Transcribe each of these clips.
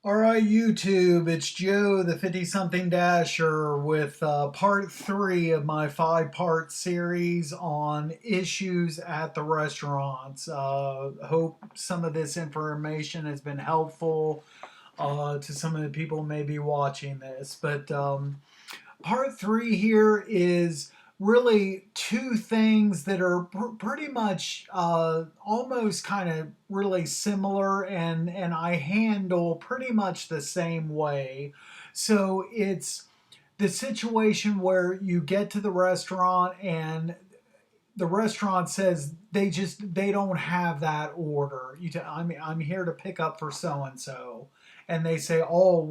All right, YouTube, it's Joe, the 50 something Dasher, with part three of my 5-part series on issues at the restaurants. Hope some of this information has been helpful to some of the people maybe watching this. But part three here is really two things that are pretty much almost kind of really similar, and I handle pretty much the same way. So it's the situation where you get to the restaurant and the restaurant says they don't have that order. I'm here to pick up for so and so, and they say, oh,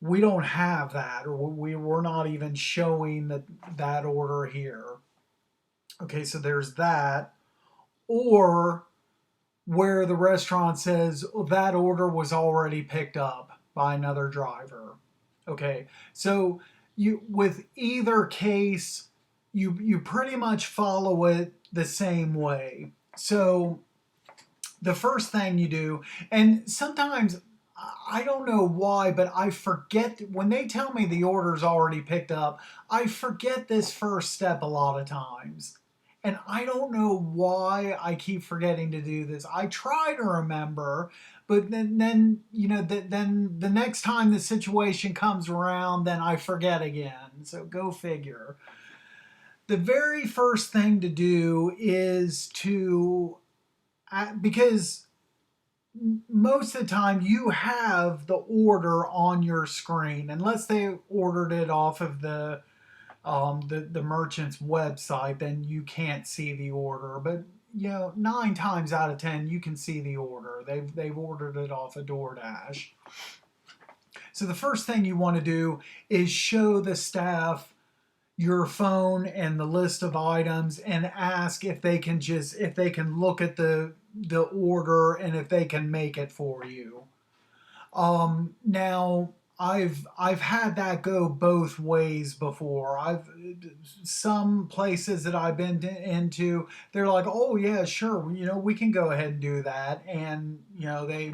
we don't have that, or we're not even showing that order here. Okay, so there's that. Or where the restaurant says, oh, that order was already picked up by another driver. Okay, so you with either case, you pretty much follow it the same way. So the first thing you do, and sometimes I don't know why, but I forget when they tell me the order's already picked up, I forget this first step a lot of times. And I don't know why I keep forgetting to do this. I try to remember, but then then the next time the situation comes around, then I forget again. So go figure. The very first thing to do is to because most of the time you have the order on your screen unless they ordered it off of the merchant's website, then you can't see the order. But 9 times out of 10 you can see the order. They've ordered it off of DoorDash. So the first thing you want to do is show the staff your phone and the list of items and ask if they can look at the order and if they can make it for you. Now I've had that go both ways before. I've Some places that I've been into, they're like, oh yeah, sure, we can go ahead and do that, and they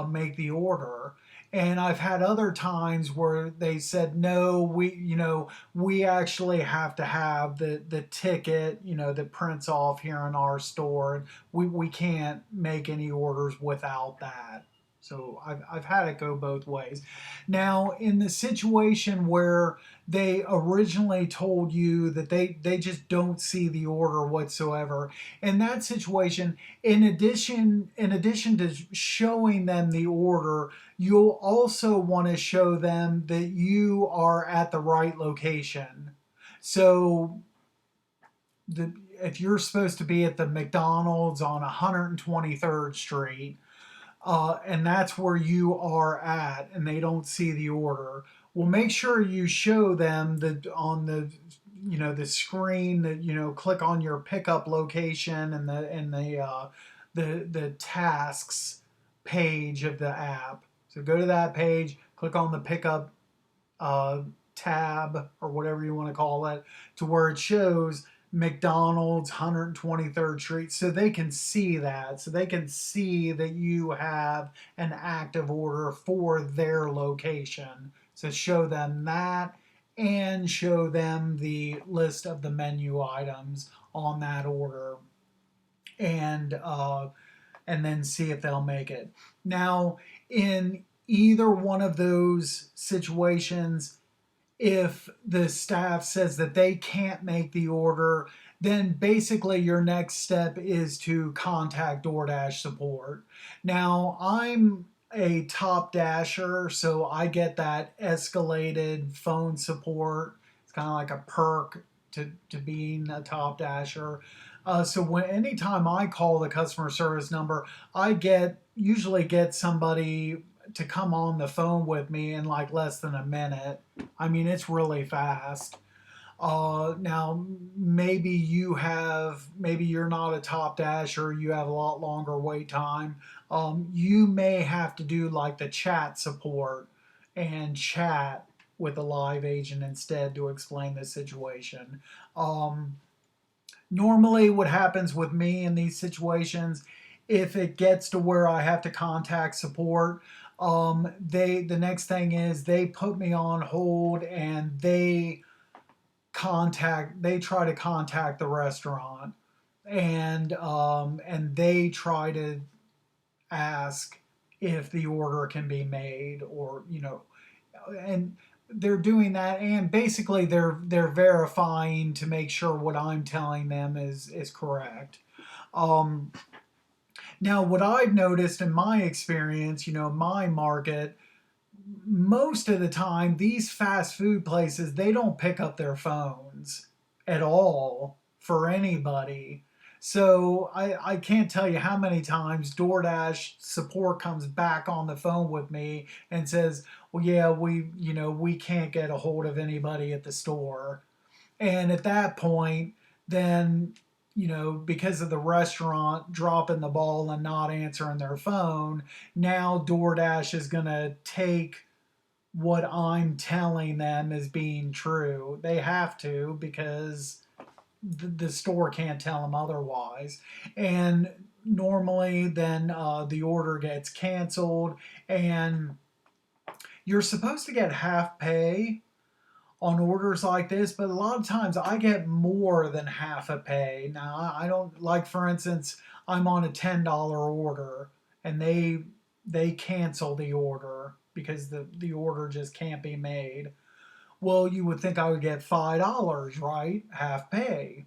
make the order. And I've had other times where they said, no, we actually have to have the ticket, that prints off here in our store, and we can't make any orders without that. So I've had it go both ways. Now, in the situation where they originally told you that they just don't see the order whatsoever, in that situation, in addition to showing them the order, you'll also want to show them that you are at the right location. So if you're supposed to be at the McDonald's on 123rd Street, and that's where you are at, and they don't see the order, well, make sure you show them that on the screen, that click on your pickup location and the tasks page of the app. So go to that page, click on the pickup uh, tab or whatever you want to call it, to where it shows McDonald's 123rd Street, so they can see that. So they can see that you have an active order for their location. So show them that and show them the list of the menu items on that order, and then see if they'll make it. Now, in either one of those situations, if the staff says that they can't make the order, then basically your next step is to contact DoorDash support. Now, I'm a top dasher, so I get that escalated phone support. It's kind of like a perk to being a top dasher. So anytime I call the customer service number, I usually get somebody to come on the phone with me in like less than a minute. I mean, it's really fast. Now, maybe you're not a top dasher, you have a lot longer wait time. You may have to do like the chat support and chat with a live agent instead to explain the situation. Um, Normally, what happens with me in these situations, if it gets to where I have to contact support, The next thing is they put me on hold, and they try to contact the restaurant, and they try to ask if the order can be made, or and they're doing that, and basically they're verifying to make sure what I'm telling them is correct. um Now, what I've noticed in my experience, my market, most of the time, these fast food places, they don't pick up their phones at all for anybody. So I can't tell you how many times DoorDash support comes back on the phone with me and says, well, yeah, we can't get a hold of anybody at the store. And at that point, then, because of the restaurant dropping the ball and not answering their phone, now DoorDash is going to take what I'm telling them as being true. They have to, because the store can't tell them otherwise. And normally, then the order gets canceled, and you're supposed to get half pay on orders like this, but a lot of times I get more than half a pay. Now, I don't, like, for instance, I'm on a $10 order, and they cancel the order because the order just can't be made. Well, you would think I would get $5, right? Half pay.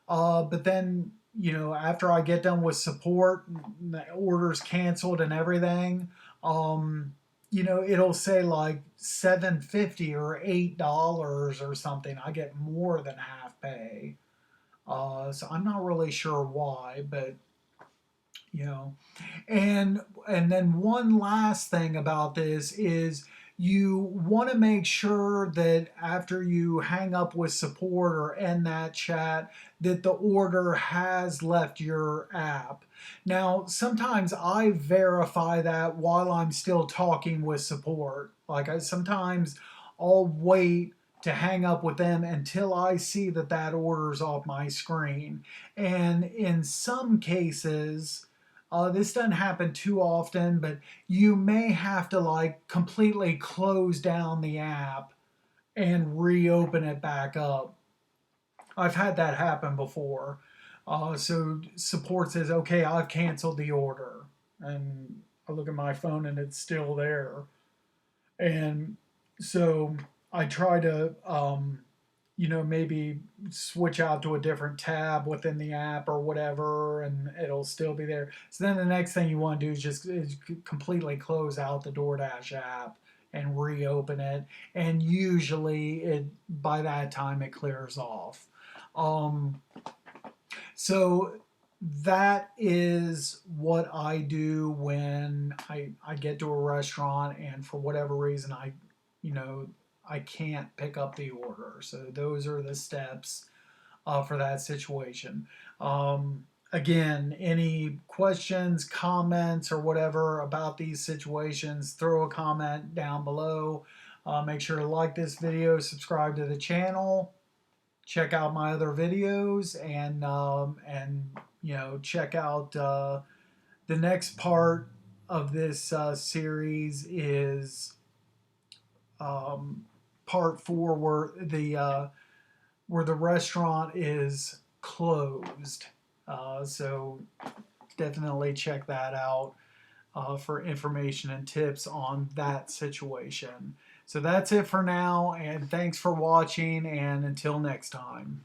But then, after I get done with support, the order's canceled and everything, it'll say like 7.50 or $8 or something. I get more than half pay. So I'm not really sure why, but you know, and then one last thing about this is, you want to make sure that after you hang up with support or end that chat, that the order has left your app. Now, sometimes I verify that while I'm still talking with support. Like, sometimes I'll wait to hang up with them until I see that that order's off my screen. And in some cases, this doesn't happen too often, but you may have to, like, completely close down the app and reopen it back up. I've had that happen before. So support says, okay, I've canceled the order. And I look at my phone and it's still there. And so I try to, maybe switch out to a different tab within the app or whatever, and it'll still be there. So then the next thing you want to do is completely close out the DoorDash app and reopen it. And usually, by that time, it clears off. Um, so that is what I do when I get to a restaurant, and for whatever reason you know, I can't pick up the order. So those are the steps for that situation. Again, any questions, comments, or whatever about these situations, throw a comment down below. Make sure to like this video, subscribe to the channel, check out my other videos, and check out the next part of this series is part 4, where the restaurant is closed. So definitely check that out for information and tips on that situation. So that's it for now, and thanks for watching, and until next time.